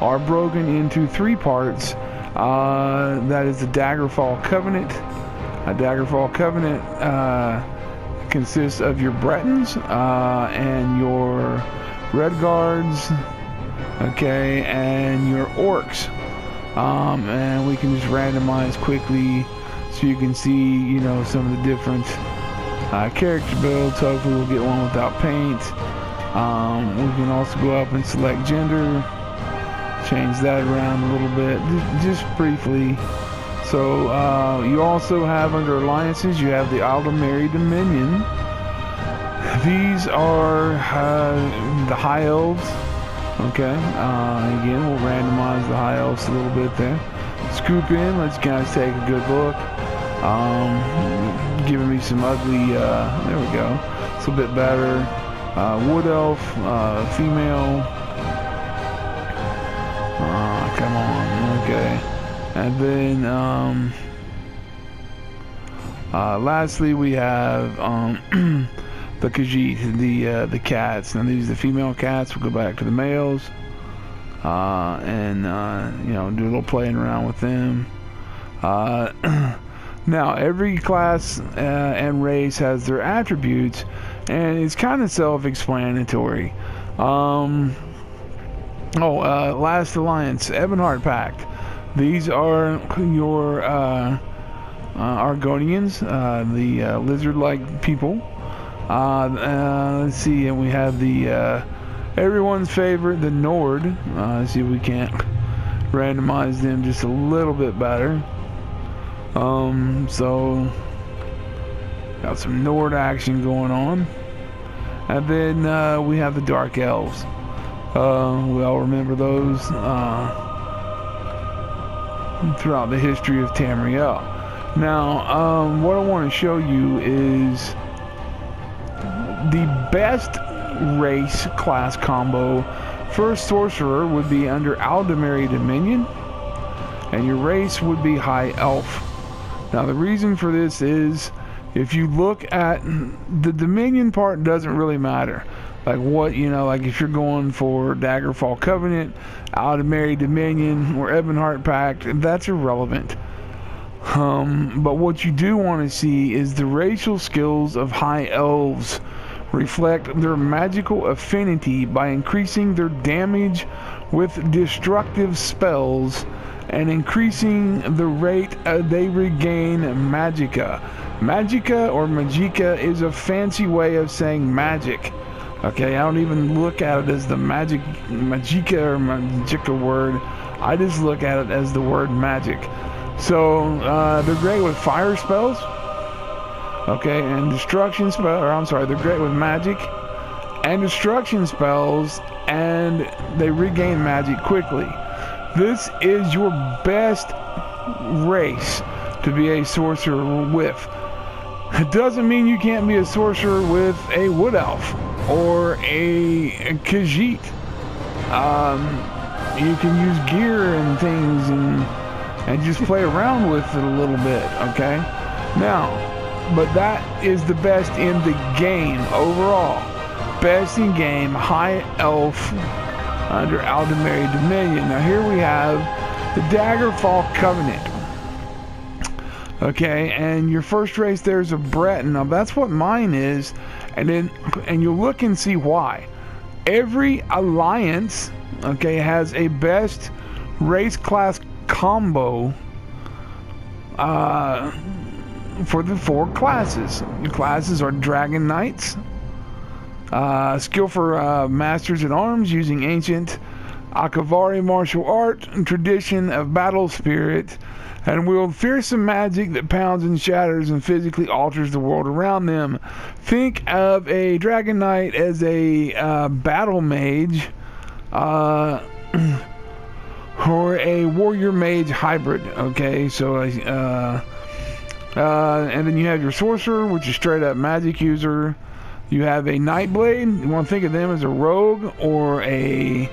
are broken into three parts. That is the Daggerfall Covenant. A Daggerfall Covenant consists of your Bretons and your Red Guards, okay, and your Orcs. And we can just randomize quickly so you can see, you know, some of the different character builds. Hopefully we'll get one without paint. We can also go up and select gender, change that around a little bit, just briefly. So you also have under alliances, you have the Aldemary Dominion. These are the High Elves. Okay, again, we'll randomize the High Elves a little bit there. Scoop in, let's guys take a good look. Giving me some ugly, there we go, it's a bit better. Wood Elf, female. Come on, okay. And then, lastly, we have the Khajiit, the cats. Now these are the female cats. We'll go back to the males, and you know, do a little playing around with them. Now every class and race has their attributes, and it's kind of self-explanatory. Last Alliance, Ebonheart Pact. These are your Argonians, the lizard-like people. Let's see, and we have the everyone's favorite, the Nord. Let's see if we can't randomize them just a little bit better. So got some Nord action going on, and then we have the Dark Elves. We all remember those throughout the history of Tamriel. Now, what I want to show you is the best race class combo for a sorcerer would be under Aldemary Dominion, and your race would be High Elf. Now, the reason for this is, if you look at the Dominion part, doesn't really matter. Like what, you know, like if you're going for Daggerfall Covenant, Aldemary Dominion, or Ebonheart Pact, that's irrelevant. But what you do want to see is the racial skills of High Elves reflect their magical affinity by increasing their damage with destructive spells and increasing the rate they regain magicka. Magicka or magicka is a fancy way of saying magic. Okay, I don't even look at it as the magicka or magicka word. I just look at it as the word magic. So they're great with fire spells. Okay, and destruction spells, or I'm sorry, they're great with magic and destruction spells, and they regain magic quickly. This is your best race to be a sorcerer with. It doesn't mean you can't be a sorcerer with a Wood Elf or a Khajiit. You can use gear and things and just play around with it a little bit, okay? Now, but that is the best in the game overall. Best in game, High Elf under Aldemary Dominion. Now here we have the Daggerfall Covenant. Okay, and your first race there is a Breton. Now that's what mine is, and you'll look and see why. Every alliance, okay, has a best race class combo for the four classes. Your classes are Dragon Knights, skill for masters at arms using ancient Akavari martial art, tradition of battle spirit, and wield fearsome magic that pounds and shatters and physically alters the world around them. Think of a Dragon Knight as a battle mage, or a warrior mage hybrid. Okay, so and then you have your sorcerer, which is straight up magic user. You have a Nightblade. You want to think of them as a rogue or a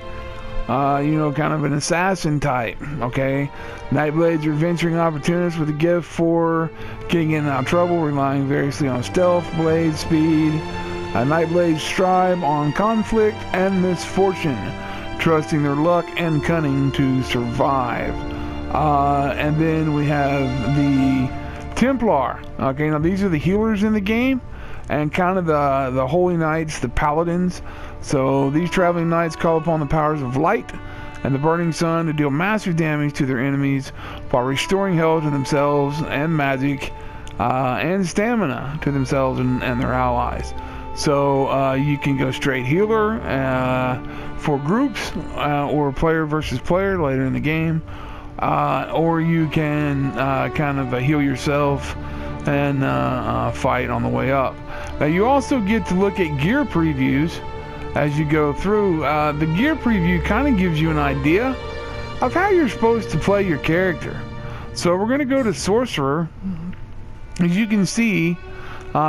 you know, kind of an assassin type. Okay, Nightblades are venturing opportunists with a gift for getting in and out of trouble, relying variously on stealth, blade speed. Nightblades strive on conflict and misfortune. trusting their luck and cunning to survive. And then we have the Templar. Okay, now these are the healers in the game, and kind of the Holy Knights, the Paladins. So these traveling knights call upon the powers of light and the burning sun to deal massive damage to their enemies while restoring health to themselves and magic and stamina to themselves and their allies. So you can go straight healer for groups or player versus player later in the game, or you can kind of heal yourself and fight on the way up. Now you also get to look at gear previews as you go through. The gear preview kind of gives you an idea of how you're supposed to play your character. So we're going to go to Sorcerer. As you can see,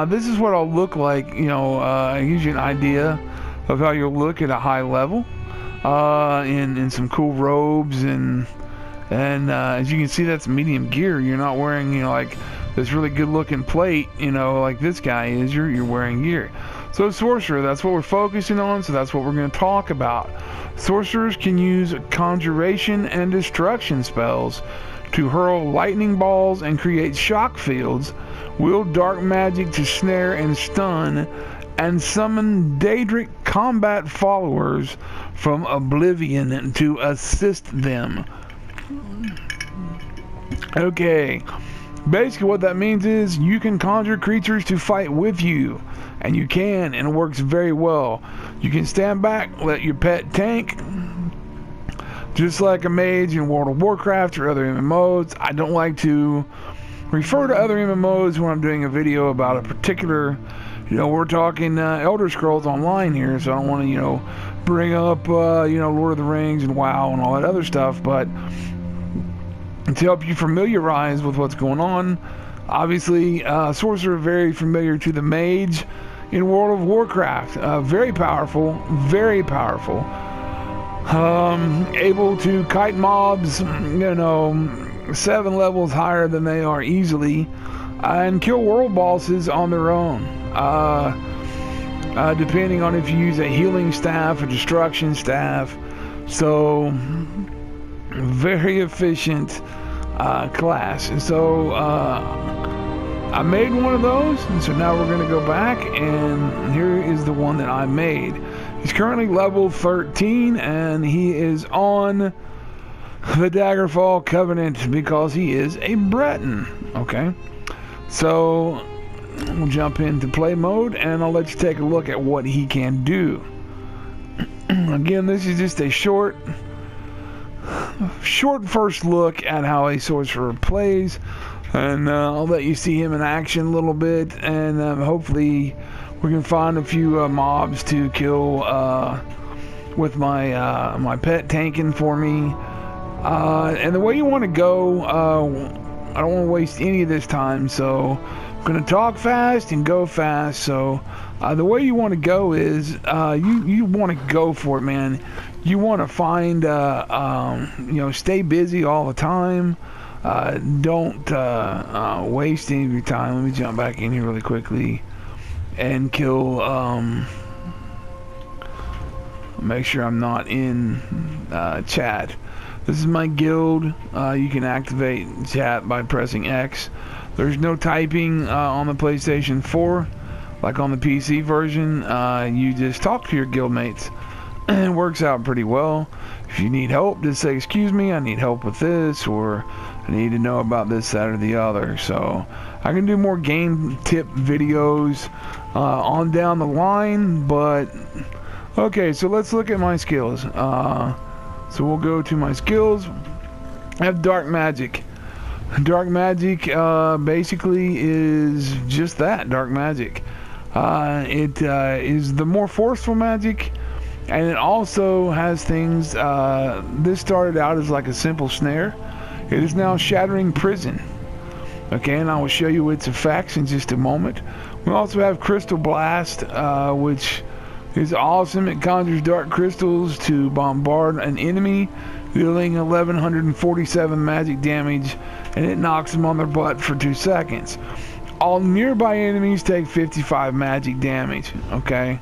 this is what I'll look like. You know, it gives you an idea of how you'll look at a high level in some cool robes, and as you can see, that's medium gear. You're not wearing, you know, like this really good looking plate, you know, like this guy is. You're wearing gear. So Sorcerer, that's what we're focusing on, so that's what we're going to talk about. Sorcerers can use conjuration and destruction spells to hurl lightning balls and create shock fields, wield dark magic to snare and stun, and summon Daedric combat followers from oblivion to assist them. Okay, basically what that means is you can conjure creatures to fight with you. And you can, and it works very well. You can stand back, let your pet tank, just like a mage in World of Warcraft or other MMOs. I don't like to refer to other MMOs when I'm doing a video about a particular, you know, we're talking Elder Scrolls Online here, so I don't want to, you know, bring up, you know, Lord of the Rings and WoW and all that other stuff, but to help you familiarize with what's going on. Obviously, Sorcerer very familiar to the mage in World of Warcraft. Very powerful, very powerful. Able to kite mobs, you know, 7 levels higher than they are easily, and kill world bosses on their own. Depending on if you use a healing staff, a destruction staff. So, very efficient class. And so, I made one of those, and so now we're going to go back, and here is the one that I made. He's currently level 13, and he is on the Daggerfall Covenant because he is a Breton. Okay, so we'll jump into play mode, and I'll let you take a look at what he can do. Again, this is just a short first look at how a sorcerer plays. And I'll let you see him in action a little bit, and hopefully we can find a few mobs to kill with my my pet tanking for me. And the way you want to go, I don't want to waste any of this time, so I'm going to talk fast and go fast. So the way you want to go is you want to go for it, man. You want to find, you know, stay busy all the time. Don't waste any of your time. Let me jump back in here really quickly and kill, make sure I'm not in chat. This is my guild. You can activate chat by pressing X. There's no typing on the PlayStation 4 like on the PC version. You just talk to your guildmates, and it works out pretty well. If you need help, just say, excuse me, I need help with this, or I need to know about this, that, or the other. So I can do more game tip videos on down the line, but okay, so let's look at my skills. So we'll go to my skills. I have dark magic. Dark magic basically is just that, dark magic. It is the more forceful magic, and it also has things, this started out as like a simple snare. It is now shattering prison. Okay, and I will show you its effects in just a moment. We also have Crystal Blast, which is awesome. It conjures dark crystals to bombard an enemy, dealing 1147 magic damage, and it knocks them on their butt for 2 seconds. All nearby enemies take 55 magic damage. Okay,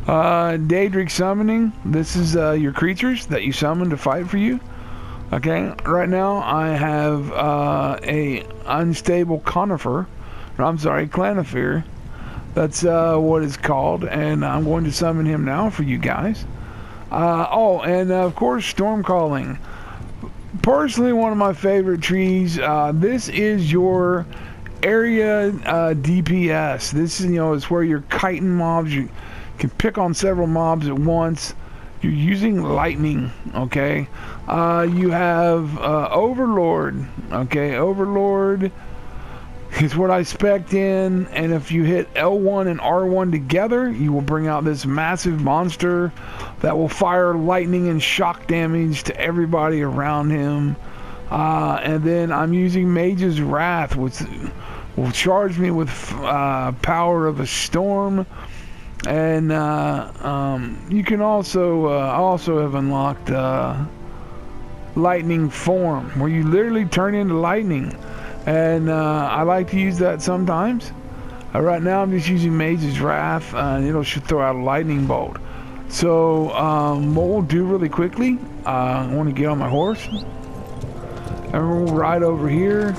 Daedric summoning. This is your creatures that you summon to fight for you. Okay, right now I have a unstable conifer. I'm sorry, Clanifer. That's what it's called, and I'm going to summon him now for you guys. Oh, and of course, storm calling. Personally, one of my favorite trees. This is your area DPS. This is, you know, it's where you're kiting mobs. You can pick on several mobs at once. You're using lightning, okay? You have Overlord, okay? Overlord is what I spec'd in, and if you hit L1 and R1 together, you will bring out this massive monster that will fire lightning and shock damage to everybody around him. And then I'm using Mage's Wrath, which will charge me with power of a storm. And you can also I also have unlocked lightning form, where you literally turn into lightning, and I like to use that sometimes. Right now I'm just using Mage's Wrath, and it'll should throw out a lightning bolt. So what we'll do really quickly, I want to get on my horse and we'll ride over here,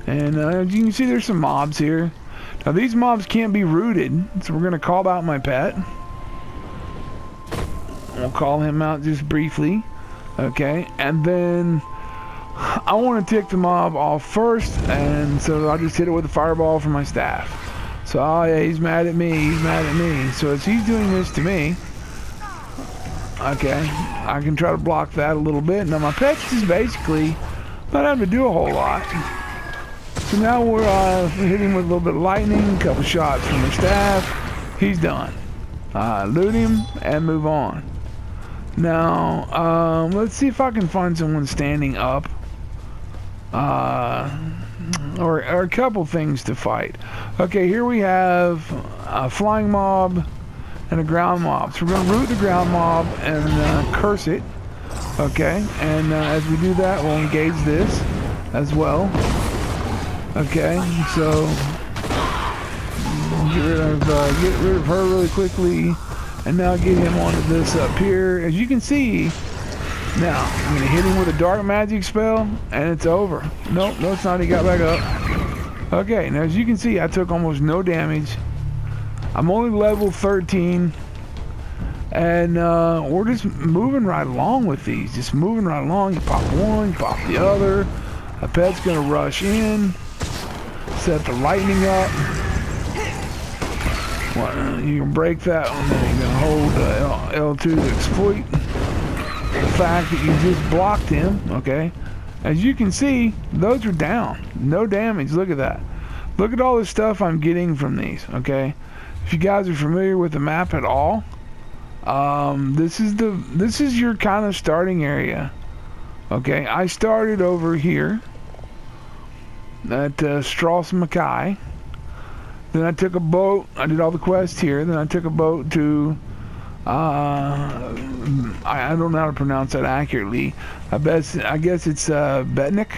and as you can see, there's some mobs here. Now these mobs can't be rooted, so we're going to call out my pet. We'll call him out just briefly, okay? And then I want to tick the mob off first, and so I'll just hit it with a fireball from my staff. So, oh yeah, he's mad at me, he's mad at me. So as he's doing this to me, okay, I can try to block that a little bit. Now my pet's just basically not having to do a whole lot. So now we're hitting with a little bit of lightning, a couple shots from the staff. He's done. Loot him and move on. Now, let's see if I can find someone standing up. Or a couple things to fight. Okay, here we have a flying mob and a ground mob. So we're going to root the ground mob and curse it. Okay, and as we do that, we'll engage this as well. Okay, so get rid of her really quickly, and now get him onto this up here. As you can see, now I'm gonna hit him with a dark magic spell, and it's over. Nope, no, it's not. He got back up. Okay, now as you can see, I took almost no damage. I'm only level 13, and we're just moving right along with these. Just moving right along. You pop one, you pop the other. A pet's gonna rush in. Set the lightning up. Well, you can break that one, then you can hold L2 to exploit the fact that you just blocked him. Okay, as you can see, those are down, no damage. Look at that. Look at all the stuff I'm getting from these. Okay, if you guys are familiar with the map at all, this is your kind of starting area. Okay, I started over here at Strauss Mackay. Then I took a boat. I did all the quests here. Then I took a boat to I don't know how to pronounce that accurately. I guess it's Betnik.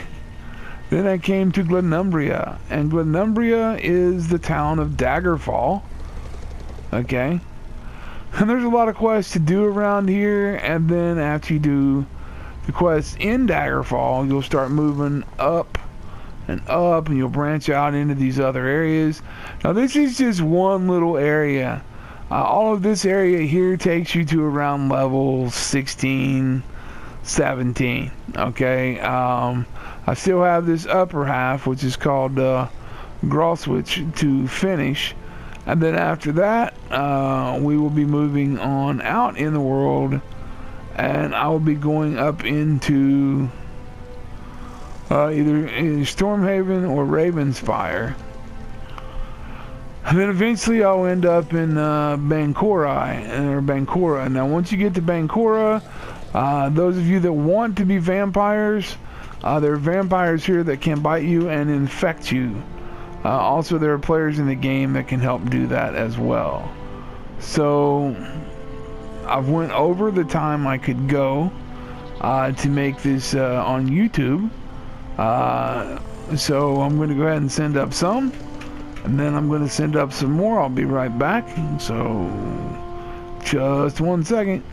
Then I came to Glenumbria, and Glenumbria is the town of Daggerfall. Okay, and there's a lot of quests to do around here, and then after you do the quests in Daggerfall, you'll start moving up and up, and you'll branch out into these other areas. Now this is just one little area. All of this area here takes you to around level 16, 17. Okay, I still have this upper half, which is called Groswich, to finish, and then after that we will be moving on out in the world, and I will be going up into either Stormhaven or Ravensfire, and then eventually I'll end up in Bancora. Now once you get to Bancora, those of you that want to be vampires, there are vampires here that can bite you and infect you. Also, there are players in the game that can help do that as well. So I've went over the time I could go to make this on YouTube. So I'm going to go ahead and send up some, and then I'm gonna send up some more. I'll be right back. So just 1 second.